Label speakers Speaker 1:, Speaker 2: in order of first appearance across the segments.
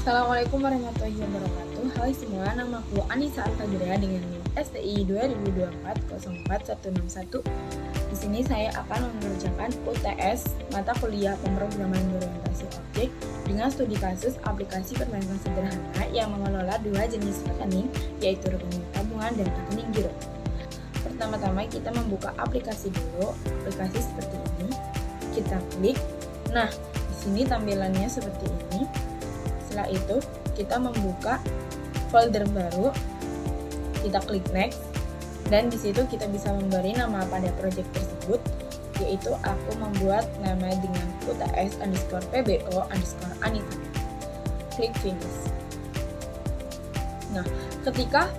Speaker 1: Assalamualaikum warahmatullahi wabarakatuh. Hai semua, namaku Anissa Alfajria dengan NIM STI 2024-04-161. Di sini saya akan mengerjakan UTS mata kuliah pemrograman berorientasi objek dengan studi kasus aplikasi perbankan sederhana yang mengelola dua jenis rekening, yaitu rekening tabungan dan rekening giro. Pertama-tama kita membuka aplikasi dulu. Aplikasi seperti ini. Kita klik. Nah, di sini tampilannya seperti ini. Setelah itu, kita membuka folder baru, kita klik next, dan di situ kita bisa memberi nama pada project tersebut, yaitu aku membuat nama dengan UTS_PBO_Anita. Klik finish. Nah, ketika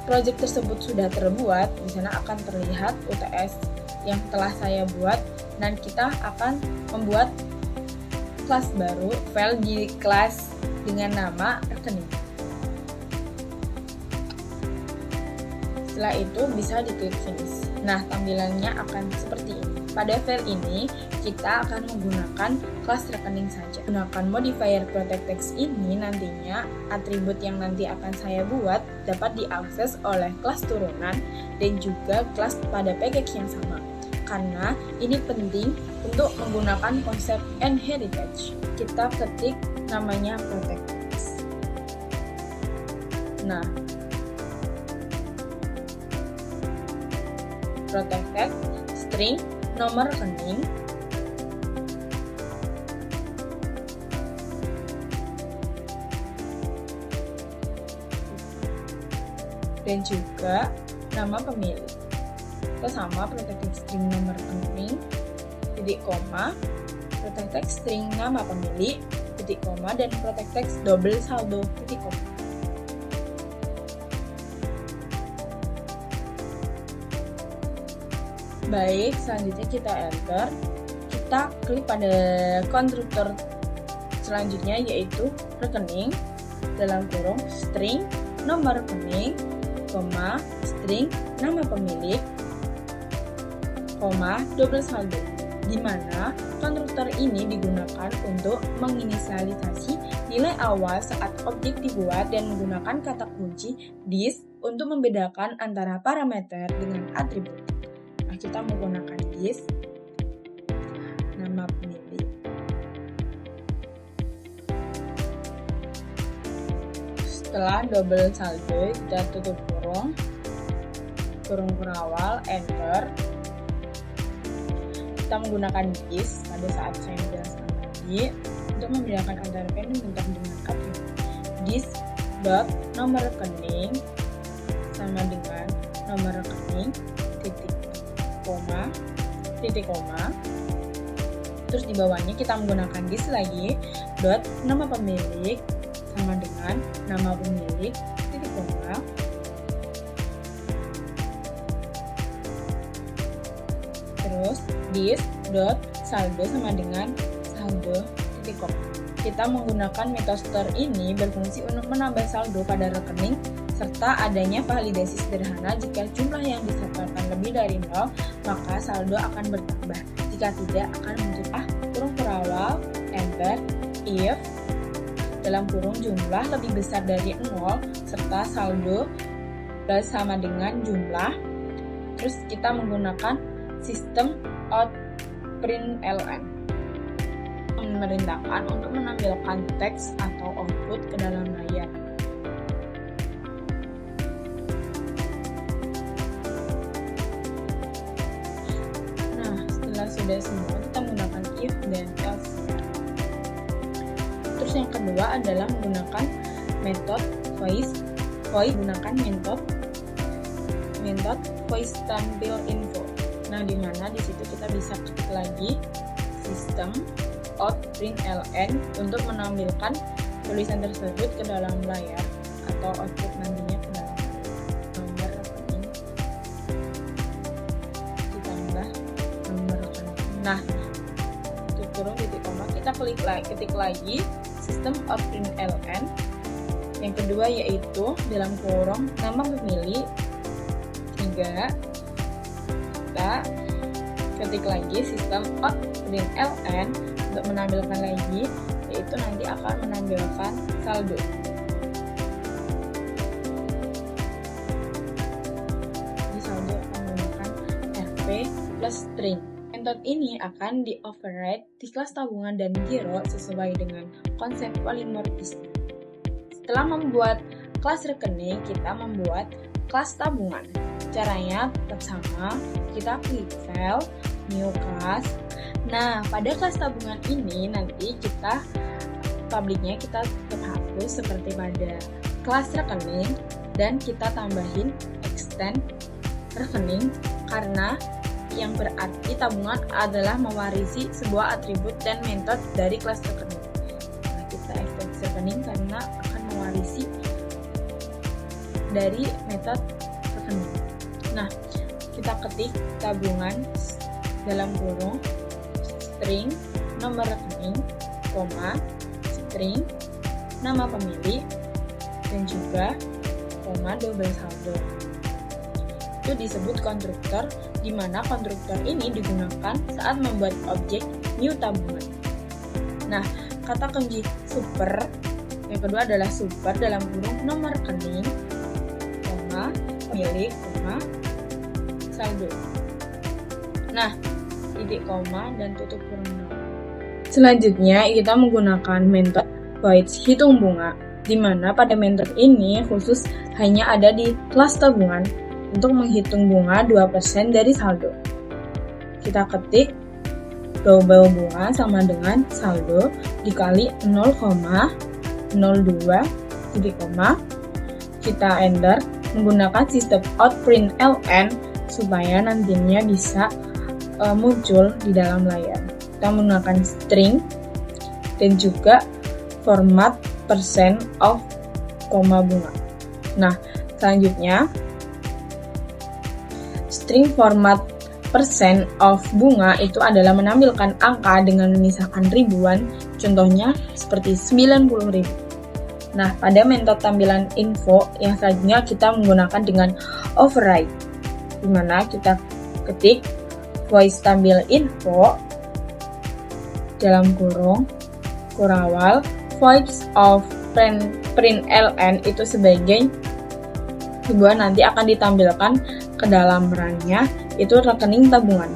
Speaker 1: project tersebut sudah terbuat, di sana akan terlihat UTS yang telah saya buat, dan kita akan membuat kelas baru, file di kelas dengan nama rekening. Setelah itu bisa diklik finish. Nah, tampilannya akan seperti ini. Pada file ini kita akan menggunakan kelas rekening saja. Gunakan modifier protect text ini, nantinya atribut yang nanti akan saya buat dapat diakses oleh kelas turunan dan juga kelas pada package yang sama. Karena ini penting untuk menggunakan konsep inheritance. Kita ketik namanya protect text. Nah, protect text, string, nomor rekening, dan juga nama pemilik. Kita sama protect text string nomor rekening, titik koma, protect text string nama pemilik, titik koma, dan protect text double saldo, titik koma. Baik, selanjutnya kita enter. Kita klik pada konstruktor selanjutnya, yaitu rekening, dalam kurung string nomor rekening, koma, string nama pemilik, koma, double saldo, di mana konstruktor ini digunakan untuk menginisialisasi nilai awal saat objek dibuat dan menggunakan kata kunci this untuk membedakan antara parameter dengan atribut. Nah, kita menggunakan this, nama pemilik. Setelah double saldo, kita tutup kurung awal, enter. Kita menggunakan this pada saat saya menjelaskan tadi untuk membedakan antara parameter dengan atribut. This dot nomor rekening sama dengan nomor rekening titik koma. Terus di bawahnya kita menggunakan this lagi, dot nama pemilik sama dengan nama pemilik, titik koma. Terus this dot saldo sama dengan saldo, titik koma. Kita menggunakan method store ini berfungsi untuk menambah saldo pada rekening serta adanya validasi sederhana. Jika jumlah yang disetorkan lebih dari 0, maka saldo akan bertambah. Jika tidak, akan muncul kurung awal, enter, if dalam kurung jumlah lebih besar dari 0 serta saldo plus sama dengan jumlah. Terus kita menggunakan sistem outprintln memerintahkan untuk menampilkan teks atau output ke dalam layar. Sudah semua, kita menggunakan if dan else. Terus yang kedua adalah menggunakan metode voice gunakan metode voice tampil info. Nah, di mana di situ kita bisa klik lagi sistem outprintln untuk menampilkan tulisan tersebut ke dalam layar atau output nantinya ke dalam nomor rekening ditambah nomor rekening. Nah, tutup kurung titik koma, kita ketik lagi sistem outprintln. Yang kedua yaitu dalam kurung nama pemilik 3. Kita ketik lagi sistem outprintln untuk menampilkan lagi, yaitu nanti akan menampilkan saldo. Di saldo akan menggunakan RP plus string. Metode ini akan di-override di kelas tabungan dan giro sesuai dengan konsep polimorfisme. Setelah membuat kelas rekening, kita membuat kelas tabungan. Caranya tetap sama, kita klik File, New Class. Nah, pada kelas tabungan ini nanti publiknya kita tetap hapus seperti pada kelas rekening dan kita tambahin extend rekening karena yang berarti tabungan adalah mewarisi sebuah atribut dan metode dari kelas rekening. Nah, kita extend rekening karena akan mewarisi dari metode rekening. Nah, kita ketik tabungan dalam kurung string nomor rekening, koma, string nama pemilik, dan juga koma double saldo. Itu disebut konstruktor, di mana konstruktor ini digunakan saat membuat objek new tabungan. Nah, kata kunci super yang kedua adalah super dalam kurung nomor rekening, koma, pemilik, koma, saldo. Nah, titik koma dan tutup kurung. Selanjutnya, kita menggunakan metode void hitung bunga, di mana pada metode ini khusus hanya ada di kelas tabungan untuk menghitung bunga 2% dari saldo. Kita ketik double bunga sama dengan saldo dikali 0,02 titik koma. Kita enter menggunakan sistem outprint ln supaya nantinya bisa muncul di dalam layar. Kita menggunakan string dan juga format percent of koma bunga. Nah, selanjutnya string format percent of bunga itu adalah menampilkan angka dengan menyisakan ribuan, contohnya seperti 90.000. Nah, pada metode tampilan info yang selanjutnya kita menggunakan dengan override, di mana kita ketik voice tampil info dalam kurung kurawal voice of print ln itu sebagai sebuah nanti akan ditampilkan ke dalam rannya itu rekening tabungan.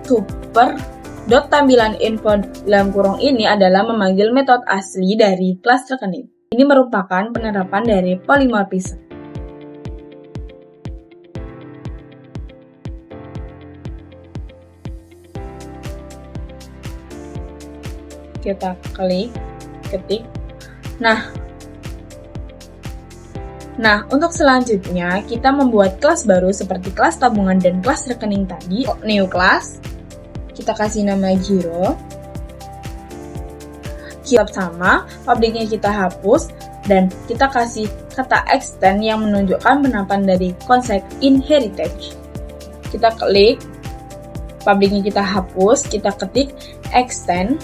Speaker 1: Super dot tampilan info dalam kurung ini adalah memanggil metode asli dari kelas rekening. Ini merupakan penerapan dari polymorphism. Kita ketik. Nah, untuk selanjutnya kita membuat kelas baru seperti kelas tabungan dan kelas rekening tadi, new class. Kita kasih nama giro. Kita sama, publiknya kita hapus dan kita kasih kata extend yang menunjukkan penerapan dari konsep inheritance. Kita klik, publiknya kita hapus, kita ketik extend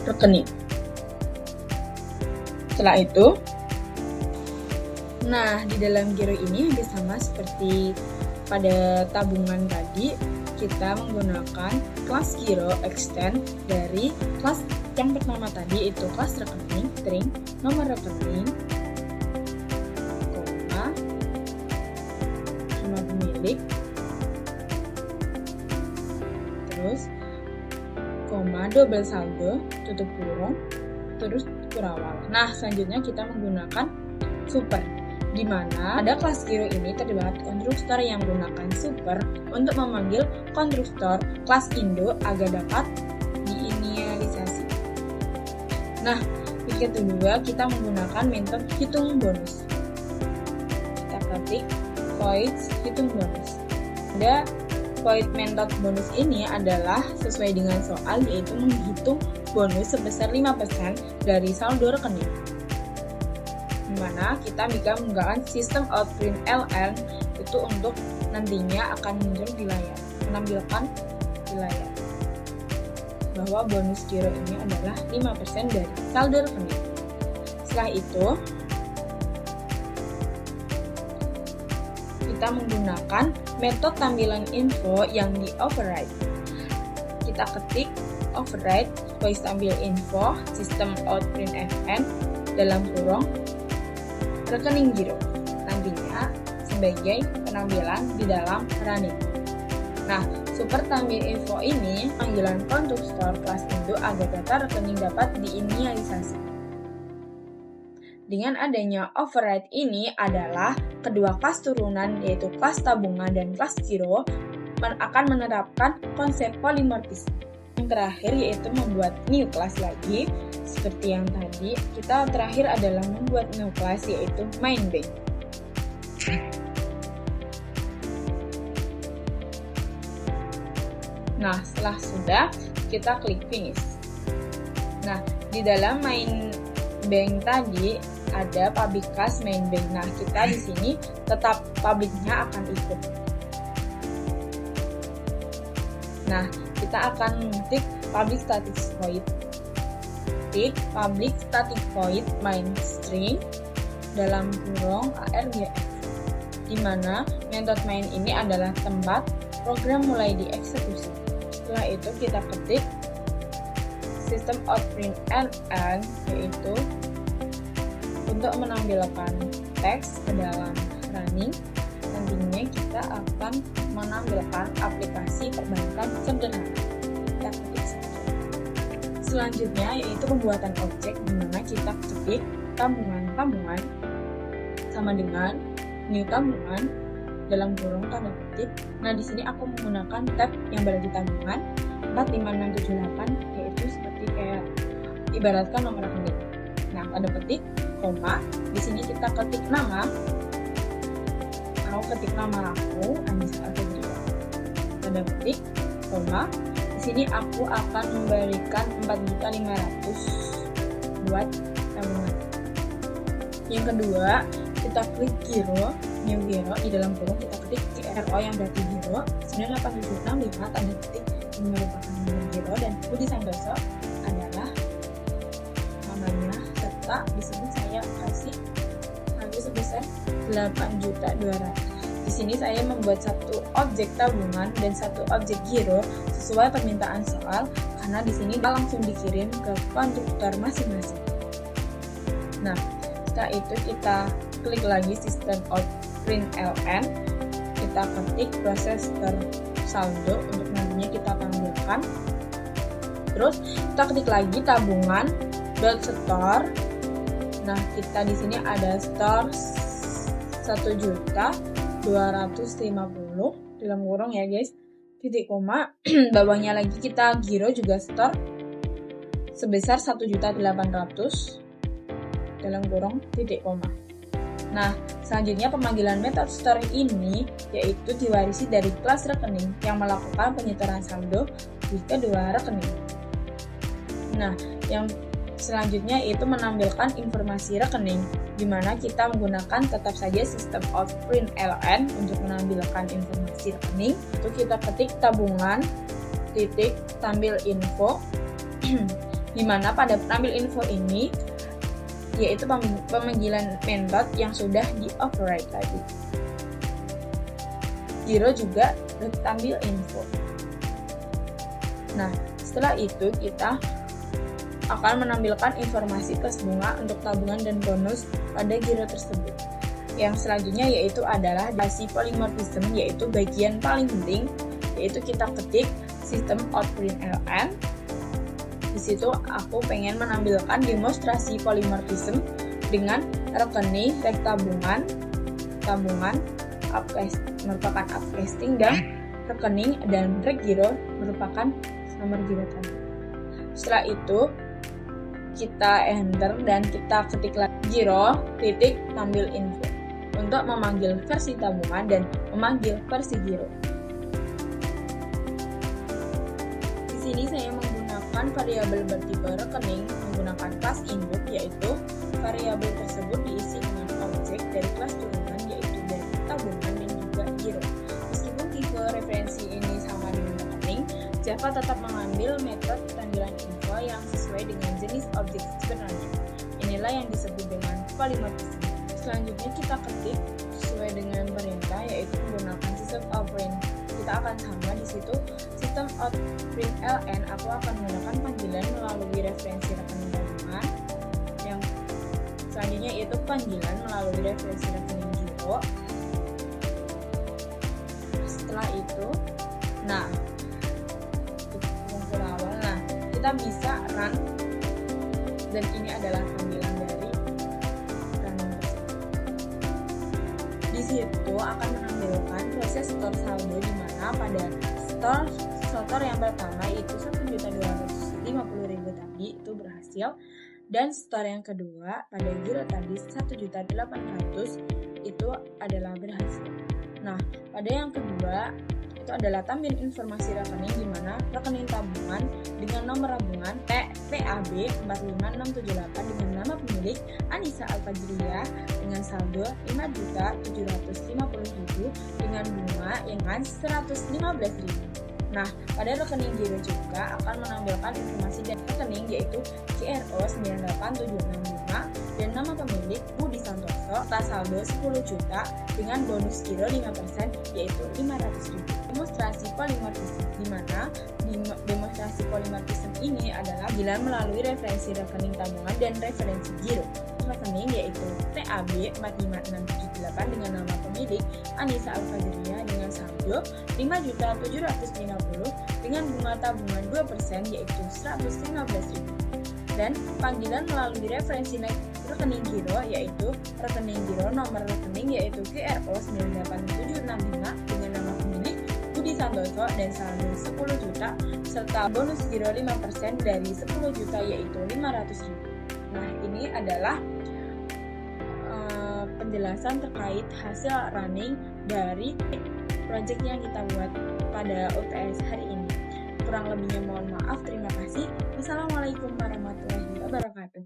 Speaker 1: rekening. Setelah itu, nah di dalam giro ini hampir sama seperti pada tabungan tadi, kita menggunakan kelas giro extend dari kelas yang pertama tadi itu kelas rekening, string, nomor rekening, koma, nama pemilik, terus koma, double saldo, tutup kurung, terus kurawal. Nah, selanjutnya kita menggunakan super, di mana pada kelas giro ini terdapat konstruktor yang menggunakan super untuk memanggil konstruktor kelas Indo agar dapat diinisialisasi. Nah, yang kedua kita menggunakan metode hitung bonus. Kita ketik void hitung bonus. Ada void method bonus ini adalah sesuai dengan soal, yaitu menghitung bonus sebesar 5% dari saldo rekening, dimana kita bisa menggunakan sistem outprint ln itu untuk nantinya akan muncul di layar, menampilkan di layar bahwa bonus giro ini adalah 5% dari saldo rekening. Setelah itu kita kita menggunakan metode tampilan info yang di override. Kita ketik override voice tampil info sistem out print fn dalam kurung rekening giro, nantinya sebagai penampilan di dalam running. Nah, super tampil info ini panggilan konstruktor kelas induk agar data rekening dapat diinisialisasi. Dengan adanya override ini adalah kedua kelas turunan yaitu kelas tabungan dan kelas giro akan menerapkan konsep polimorfisme. Yang terakhir yaitu membuat new class lagi. Seperti yang tadi, kita terakhir adalah membuat new class yaitu main bank. Nah, setelah sudah, kita klik finish. Nah, di dalam main bank tadi ada public class main bank. Nah, kita di sini tetap publicnya akan ikut. Nah, kita akan mengetik public static void. Ketik public static void main string dalam kurung argf, di mana metode main ini adalah tempat program mulai dieksekusi. Setelah itu kita ketik system out print ln, yaitu untuk menampilkan teks ke dalam running. Nantinya kita akan menampilkan aplikasi perbankan sederhana. Kita ketik saja. Selanjutnya yaitu pembuatan objek, di mana kita ketik tabungan sama dengan new tabungan dalam kurung tanda kutip. Nah, di sini aku menggunakan tab yang berada di tabungan 45678, yaitu seperti kayak ibaratkan nomor rekening. Nah, tanda ketik koma, di sini kita ketik nama. Aku ketik nama aku Anissa Fedria. Tanda ketik koma. Di sini aku akan memberikan 4.500 buat tabungan. Yang kedua, kita klik giro, new giro, di dalam kurung kita ketik GRO yang berarti giro 98765, tanda ketik ini merupakan nomor giro, dan Budi Santoso adalah namanya, serta di sini saya kasih harga sebesar 8.200.000. Di sini saya membuat satu objek tabungan dan satu objek giro sesuai permintaan soal, karena di sini langsung dikirim ke konstruktor masing-masing. Nah, setelah itu kita klik lagi sistem out print ln, kita ketik proses saldo untuk nantinya kita tampilkan. Terus kita ketik lagi tabungan .store. Nah, kita di sini ada store 1.250.000 dalam kurung ya guys, titik koma. Bawahnya lagi kita giro juga store sebesar 1.800.000 dalam kurung titik koma. Nah, selanjutnya pemanggilan method store ini yaitu diwarisi dari kelas rekening yang melakukan penyetoran saldo di kedua rekening. Nah, yang selanjutnya yaitu menampilkan informasi rekening, di mana kita menggunakan tetap saja sistem out print ln untuk menampilkan informasi rekening. Itu kita ketik tabungan titik tampil info, di mana pada tampil info ini yaitu pemanggilan method yang sudah di override tadi. Giro juga tampil info. Nah, setelah itu kita akan menampilkan informasi plus bunga untuk tabungan dan bonus pada giro tersebut. Yang selanjutnya yaitu adalah dasi polimorfisme, yaitu bagian paling penting, yaitu kita ketik sistem out print ln. Di situ aku pengen menampilkan demonstrasi polimorfisme dengan rekening, rek tabungan merupakan upcasting, dan rekening dan rek giro merupakan nomor giro tadi. Setelah itu kita enter dan kita ketik lagi giro titik tampil info untuk memanggil versi tabungan dan memanggil versi giro. Di sini saya menggunakan variabel bertipe rekening menggunakan kelas input, yaitu variabel tersebut diisi dengan objek dari kelas turunan yaitu dari tabungan dan juga giro. Meskipun tipe referensi ini sama dengan rekening, Java tetap mengambil metode tampilan info yang sesuai dengan jenis objek sebenarnya. Inilah yang disebut dengan polimorfisme. Selanjutnya kita ketik sesuai sesuai dengan perintah, yaitu menggunakan system out print. Kita akan sama di situ system out print ln. Aku akan menggunakan panggilan melalui referensi rekening tabungan. Yang selanjutnya yaitu panggilan melalui referensi rekening giro. Setelah itu, kita bisa run, dan ini adalah panggilan dari running tersebut. Di situ akan menampilkan proses store saldo, di mana pada store yang pertama itu 1.250.000 tadi itu berhasil, dan store yang kedua pada giro tadi 1.800.000 itu adalah berhasil. Nah, pada yang kedua itu adalah tampil informasi rekening, di mana rekening tabungan dengan nomor tabungan PAB 45678 dengan nama pemilik Anissa Alfajriah dengan saldo 5.750.000 dengan bunga yang 115.000. Nah, pada rekening giro juga akan menampilkan informasi dan rekening, yaitu GRO 98765 dan nama pemilik Budi Santoso, saldo 10 juta dengan bonus giro 5%, yaitu 500.000. Demonstrasi polimorfisme, di mana demonstrasi polimorfisme ini adalah bila melalui referensi rekening tabungan dan referensi giro. Rekening yaitu PAB 45678 dengan nama pemilik Anissa Alfajriah dengan saldo 5.750.000 dengan bunga tabungan 2%, yaitu 115.000. Dan panggilan melalui referensi rekening giro yaitu rekening giro nomor rekening yaitu GRO 98765 dengan nama pemilik Budi Santoso dan saldo 10 juta serta bonus giro 5% dari 10 juta yaitu 500.000. Nah, ini adalah penjelasan terkait hasil running dari project yang kita buat pada UTS hari ini. Kurang lebihnya mohon maaf, terima kasih. Wassalamualaikum warahmatullahi wabarakatuh.